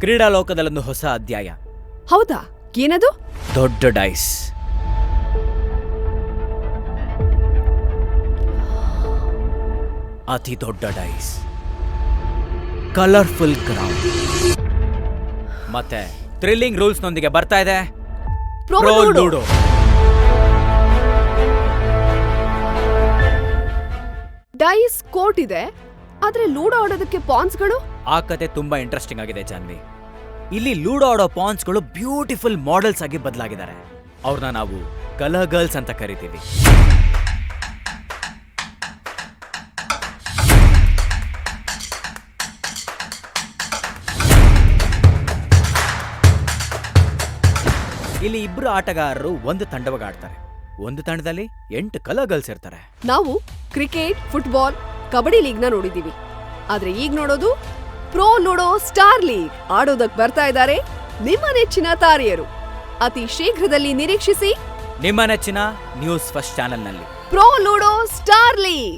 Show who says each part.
Speaker 1: ಕ್ರೀಡಾ ಲೋಕದಲ್ಲೊಂದು ಹೊಸ ಅಧ್ಯಾಯ.
Speaker 2: ಹೌದಾ? ಏನದು?
Speaker 1: ದೊಡ್ಡ ಡೈಸ್. ಅತಿ ದೊಡ್ಡ ಡೈಸ್, ಕಲರ್ಫುಲ್ ಗ್ರೌಂಡ್ ಮತ್ತೆ ಥ್ರಿಲ್ಲಿಂಗ್ ರೂಲ್ಸ್ ನೊಂದಿಗೆ ಬರ್ತಾ ಇದೆ
Speaker 2: pro
Speaker 1: pro
Speaker 2: ludo.
Speaker 1: Ludo.
Speaker 2: Dice court ಇದೆ, ಆದ್ರೆ ಲೂಡೋ ಆಡೋದಕ್ಕೆ ಪಾನ್ಸ್ಗಳು.
Speaker 1: ಆ ಕತೆ ತುಂಬಾ ಇಂಟ್ರೆಸ್ಟಿಂಗ್ ಆಗಿದೆ ಜಾನ್ವಿ. ಇಲ್ಲಿ ಲೂಡೋ ಆಡೋ ಪಾನ್ಸ್ಗಳು ಬ್ಯೂಟಿಫುಲ್ ಮಾಡೆಲ್ಸ್ ಆಗಿ ಬದಲಾಗಿದ್ದಾರೆ. ಅವ್ರನ್ನ ನಾವು ಕಲರ್ ಗರ್ಲ್ಸ್ ಅಂತ ಕರಿತೀವಿ. ಇಲ್ಲಿ ಇಬ್ರು ಆಟಗಾರರು ಒಂದು ತಂಡವಾಗಿ ಆಡ್ತಾರೆ. ಒಂದು ತಂಡದಲ್ಲಿ 8 ಕಲರ್ ಗರ್ಲ್ಸ್ ಇರ್ತಾರೆ.
Speaker 2: ನಾವು ಕ್ರಿಕೆಟ್, ಫುಟ್ಬಾಲ್, ಕಬಡ್ಡಿ ಲೀಗ್ನ ನೋಡಿದೀವಿ, ಆದ್ರೆ ಈಗ ನೋಡೋದು ಪ್ರೋ ಲೂಡೋ ಸ್ಟಾರ್ ಲೀಗ್. ಆಡೋದಕ್ ಬರ್ತಾ ಇದ್ದಾರೆ ನಿಮ್ಮ ನೆಚ್ಚಿನ ತಾರೆಯರು. ಅತಿ ಶೀಘ್ರದಲ್ಲಿ ನಿರೀಕ್ಷಿಸಿ
Speaker 1: ನಿಮ್ಮ ನೆಚ್ಚಿನ ನ್ಯೂಸ್ ಫಸ್ಟ್ ಚಾನೆಲ್ನಲ್ಲಿ.
Speaker 2: Pro ludo star league.